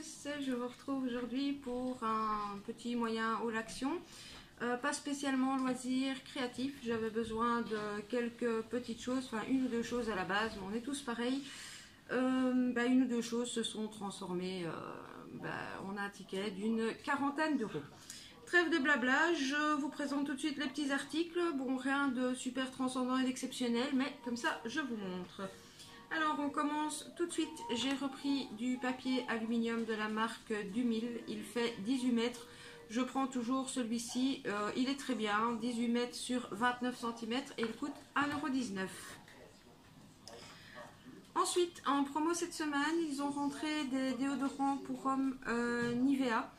tous, je vous retrouve aujourd'hui pour un petit moyen haut l'action, pas spécialement loisir créatif. J'avais besoin de quelques petites choses, enfin une ou deux choses à la base, mais on est tous pareils. Une ou deux choses se sont transformées en un ticket d'une quarantaine d'euros. Trêve de blabla, je vous présente tout de suite les petits articles. Bon, rien de super transcendant et d'exceptionnel, mais comme ça je vous montre. Alors on commence tout de suite. J'ai repris du papier aluminium de la marque Dumil. Il fait 18 mètres. Je prends toujours celui-ci. Il est très bien. 18 mètres sur 29 cm et il coûte 1,19 €. Ensuite, en promo cette semaine, ils ont rentré des déodorants pour hommes Nivea.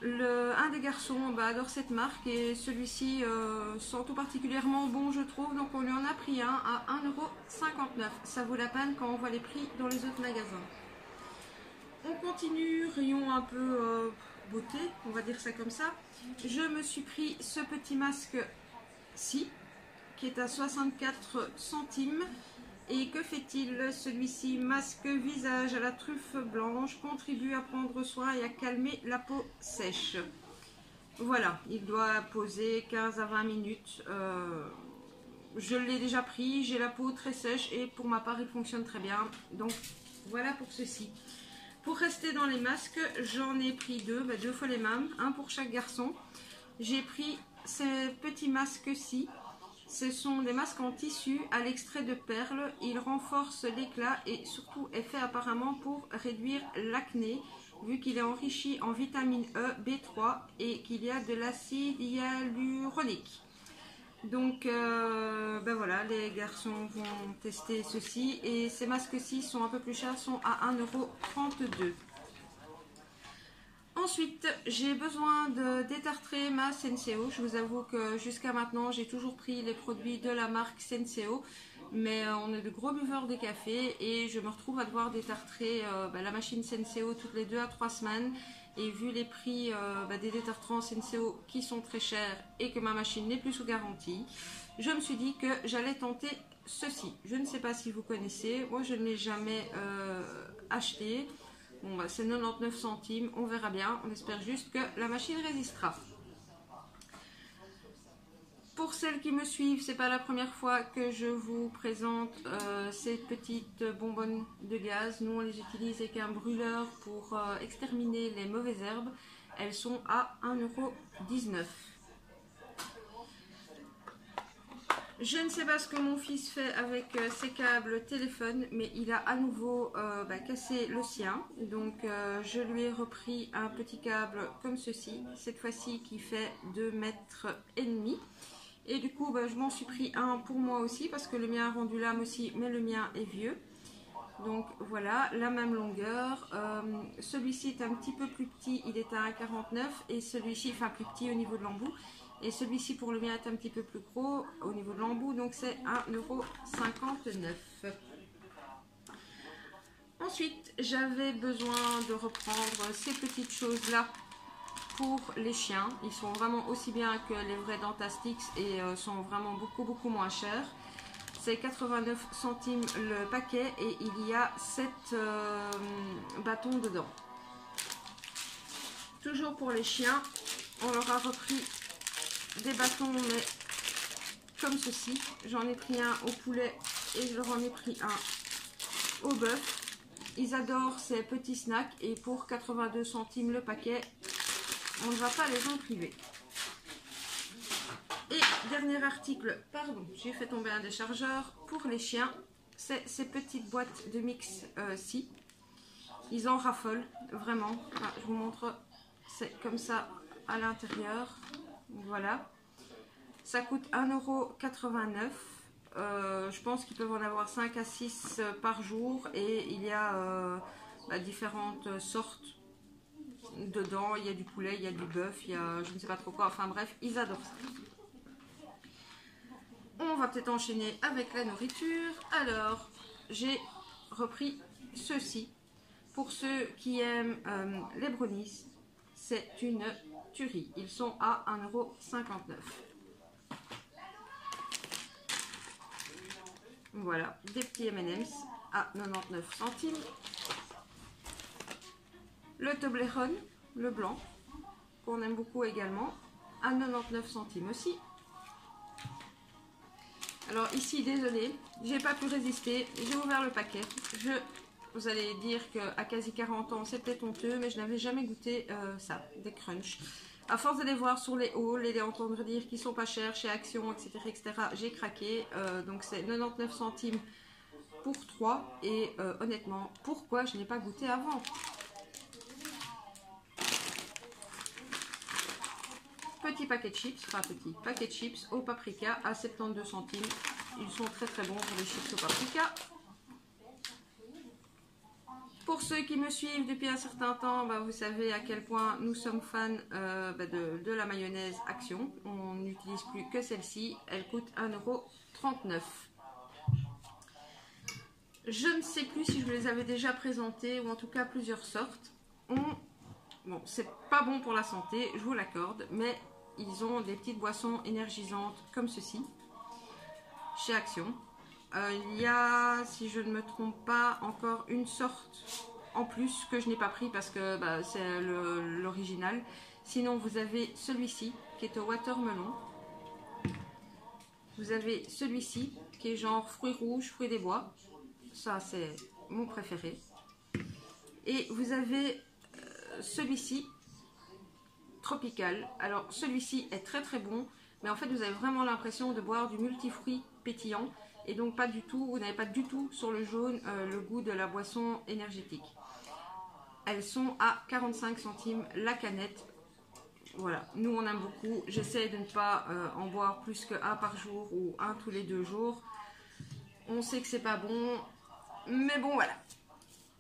Un des garçons adore cette marque et celui-ci sent tout particulièrement bon, je trouve, donc on lui en a pris un à 1,59 €. Ça vaut la peine quand on voit les prix dans les autres magasins. On continue, rayon un peu beauté, on va dire ça comme ça. Je me suis pris ce petit masque-ci qui est à 64 centimes. Et que fait-il? Celui-ci, masque visage à la truffe blanche, contribue à prendre soin et à calmer la peau sèche. Voilà, il doit poser 15 à 20 minutes. Je l'ai déjà pris, j'ai la peau très sèche et pour ma part, il fonctionne très bien. Donc voilà pour ceci. Pour rester dans les masques, j'en ai pris deux fois les mêmes, un pour chaque garçon. J'ai pris ces petits masques-ci. Ce sont des masques en tissu à l'extrait de perles. Il renforce l'éclat et surtout est fait apparemment pour réduire l'acné, vu qu'il est enrichi en vitamine E, B3 et qu'il y a de l'acide hyaluronique. Donc voilà, les garçons vont tester ceci et ces masques-ci sont un peu plus chers, sont à 1,32 €. Ensuite, j'ai besoin de détartrer ma Senseo. Je vous avoue que jusqu'à maintenant, j'ai toujours pris les produits de la marque Senseo. Mais on est de gros buveurs de café et je me retrouve à devoir détartrer la machine Senseo toutes les 2 à 3 semaines. Et vu les prix des détartrants Senseo qui sont très chers et que ma machine n'est plus sous garantie, je me suis dit que j'allais tenter ceci. Je ne sais pas si vous connaissez, moi je ne l'ai jamais acheté. Bon, c'est 99 centimes, on verra bien. On espère juste que la machine résistera. Pour celles qui me suivent, c'est pas la première fois que je vous présente ces petites bonbonnes de gaz. Nous, on les utilise avec un brûleur pour exterminer les mauvaises herbes. Elles sont à 1,19 €. Je ne sais pas ce que mon fils fait avec ses câbles téléphone, mais il a à nouveau cassé le sien. Donc je lui ai repris un petit câble comme ceci, cette fois-ci qui fait 2,5 mètres. Et du coup, je m'en suis pris un pour moi aussi, parce que le mien a rendu l'âme aussi, mais le mien est vieux. Donc voilà, la même longueur. Celui-ci est un petit peu plus petit, il est à 1,49 €, et celui-ci, enfin plus petit au niveau de l'embout. Et celui-ci pour le mien est un petit peu plus gros au niveau de l'embout, donc c'est 1,59 €. Ensuite, j'avais besoin de reprendre ces petites choses-là pour les chiens. Ils sont vraiment aussi bien que les vrais Dentastix et sont vraiment beaucoup moins chers. C'est 89 centimes le paquet et il y a 7 bâtons dedans. Toujours pour les chiens, on leur a repris des bâtons, mais comme ceci. J'en ai pris un au poulet et je leur en ai pris un au bœuf. Ils adorent ces petits snacks et pour 82 centimes le paquet, on ne va pas les en priver. Et dernier article, pardon, j'ai fait tomber un déchargeur pour les chiens. C'est ces petites boîtes de mix-ci. Ils en raffolent, vraiment. Enfin, je vous montre, c'est comme ça à l'intérieur. Voilà. Ça coûte 1,89 €. Je pense qu'ils peuvent en avoir 5 à 6 par jour. Et il y a différentes sortes dedans. Il y a du poulet, il y a du bœuf, il y a je ne sais pas trop quoi. Enfin bref, ils adorent ça. On va peut-être enchaîner avec la nourriture. Alors, j'ai repris ceci. Pour ceux qui aiment les brownies, c'est une tuerie. Ils sont à 1,59 €. Voilà, des petits M&M's à 99 centimes. Le Toblerone, le blanc, qu'on aime beaucoup également, à 99 centimes aussi. Alors ici, désolé, j'ai pas pu résister, j'ai ouvert le paquet. Vous allez dire qu'à quasi 40 ans, c'est peut-être honteux, mais je n'avais jamais goûté ça, des crunchs. À force de les voir sur les hauls et d'entendre dire qu'ils sont pas chers chez Action, etc., j'ai craqué. Donc c'est 99 centimes pour 3. Et honnêtement, pourquoi je n'ai pas goûté avant? Petit paquet de chips, enfin petit paquet de chips au paprika à 72 centimes. Ils sont très très bons pour les chips au paprika. Pour ceux qui me suivent depuis un certain temps, vous savez à quel point nous sommes fans de la mayonnaise Action. On n'utilise plus que celle-ci. Elle coûte 1,39 €. Je ne sais plus si je vous les avais déjà présentées, ou en tout cas plusieurs sortes. Bon, c'est pas bon pour la santé, je vous l'accorde, mais ils ont des petites boissons énergisantes comme ceci, chez Action. Il y a, si je ne me trompe pas, encore une sorte en plus que je n'ai pas pris parce que c'est l'original. Sinon, vous avez celui-ci qui est au watermelon. Vous avez celui-ci qui est genre fruits rouges, fruits des bois. Ça, c'est mon préféré. Et vous avez celui-ci, tropical. Alors, celui-ci est très très bon, mais en fait, vous avez vraiment l'impression de boire du multifruit pétillant. Et donc, pas du tout, vous n'avez pas du tout sur le jaune le goût de la boisson énergétique. Elles sont à 45 centimes la canette. Voilà, nous on aime beaucoup. J'essaie de ne pas en boire plus qu'un par jour ou un tous les 2 jours. On sait que c'est pas bon, mais bon voilà.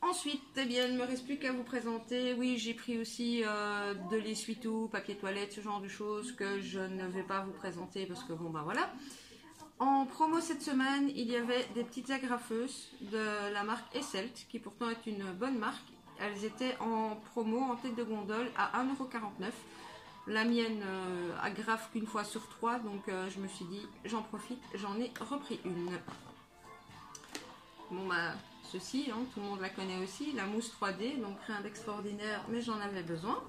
Ensuite, eh bien, il ne me reste plus qu'à vous présenter. Oui, j'ai pris aussi de l'essuie-tout, papier toilette, ce genre de choses que je ne vais pas vous présenter parce que bon voilà. En promo cette semaine, il y avait des petites agrafeuses de la marque Esselt, qui pourtant est une bonne marque. Elles étaient en promo, en tête de gondole, à 1,49 €. La mienne agrafe qu'une fois sur 3, donc je me suis dit, j'en profite, j'en ai repris une. Bon ceci, hein, tout le monde la connaît aussi, la mousse 3D, donc rien d'extraordinaire, mais j'en avais besoin.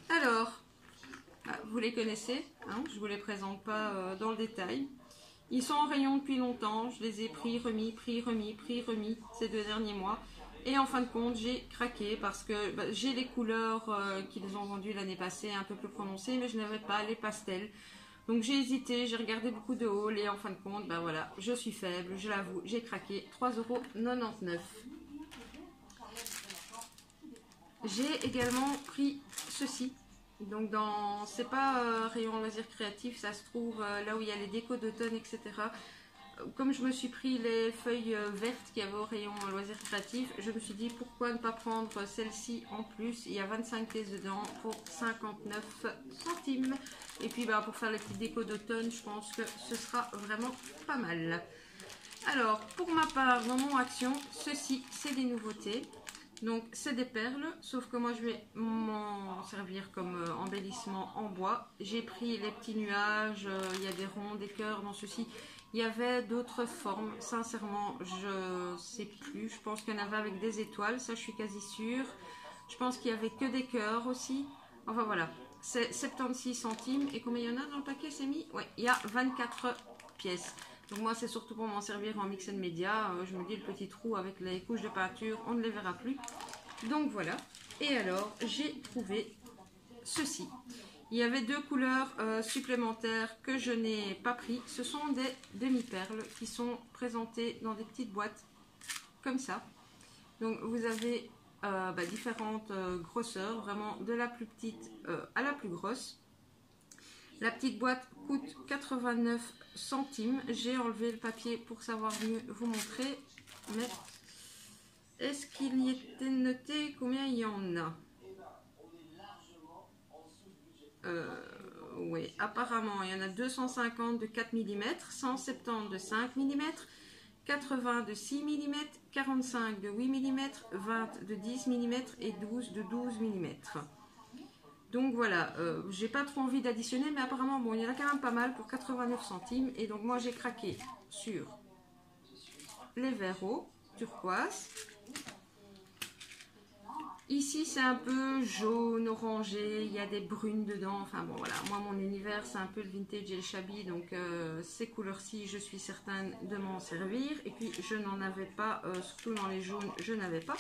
Alors, vous les connaissez, hein, je ne vous les présente pas dans le détail. Ils sont en rayon depuis longtemps, je les ai pris, remis ces 2 derniers mois. Et en fin de compte, j'ai craqué parce que j'ai les couleurs qu'ils ont vendues l'année passée un peu plus prononcées, mais je n'avais pas les pastels. Donc j'ai hésité, j'ai regardé beaucoup de hauls et en fin de compte, voilà, je suis faible, je l'avoue, j'ai craqué, 3,99 €. J'ai également pris ceci. Donc c'est pas rayon loisirs créatifs, ça se trouve là où il y a les décos d'automne, etc. Comme je me suis pris les feuilles vertes qu'il y avait au rayon loisirs créatifs, je me suis dit pourquoi ne pas prendre celle-ci en plus. Il y a 25 pièces dedans pour 59 centimes. Et puis pour faire les petites décos d'automne, je pense que ce sera vraiment pas mal. Alors pour ma part, dans mon Action, ceci c'est des nouveautés. Donc c'est des perles, sauf que moi je vais m'en servir comme embellissement en bois. J'ai pris les petits nuages, il y a des ronds, des cœurs dans ceci. Il y avait d'autres formes, sincèrement je sais plus. Je pense qu'il y en avait avec des étoiles, ça je suis quasi sûre. Je pense qu'il y avait que des cœurs aussi. Enfin voilà, c'est 76 centimes. Et combien il y en a dans le paquet, c'est mis? Ouais, il y a 24 pièces. Donc moi c'est surtout pour m'en servir en mix and media. Je me dis le petit trou avec les couches de peinture, on ne les verra plus. Donc voilà. Et alors j'ai trouvé ceci. Il y avait 2 couleurs supplémentaires que je n'ai pas pris. Ce sont des demi-perles qui sont présentées dans des petites boîtes comme ça. Donc vous avez différentes grosseurs, vraiment de la plus petite à la plus grosse. La petite boîte coûte 89 centimes. J'ai enlevé le papier pour savoir mieux vous montrer. Mais est-ce qu'il y était noté combien il y en a? Oui, apparemment, il y en a 250 de 4 mm, 170 de 5 mm, 80 de 6 mm, 45 de 8 mm, 20 de 10 mm et 12 de 12 mm. Donc voilà, j'ai pas trop envie d'additionner, mais apparemment, bon, il y en a quand même pas mal pour 89 centimes. Et donc moi, j'ai craqué sur les verres turquoise. Ici c'est un peu jaune, orangé, il y a des brunes dedans, enfin bon voilà, moi mon univers c'est un peu le vintage et le shabby, donc ces couleurs-ci je suis certaine de m'en servir. Et puis je n'en avais pas, surtout dans les jaunes je n'avais pas.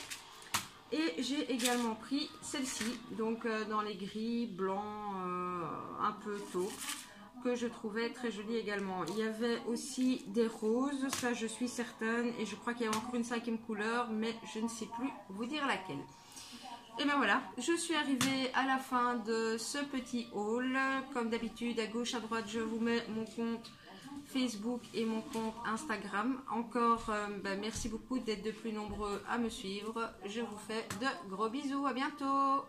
Et j'ai également pris celle-ci, donc dans les gris, blancs, un peu taupe, que je trouvais très jolie également. Il y avait aussi des roses, ça je suis certaine, et je crois qu'il y a encore une cinquième couleur, mais je ne sais plus vous dire laquelle. Et bien voilà, je suis arrivée à la fin de ce petit haul. Comme d'habitude, à gauche, à droite, je vous mets mon compte Facebook et mon compte Instagram. Encore, merci beaucoup d'être de plus nombreux à me suivre. Je vous fais de gros bisous, à bientôt.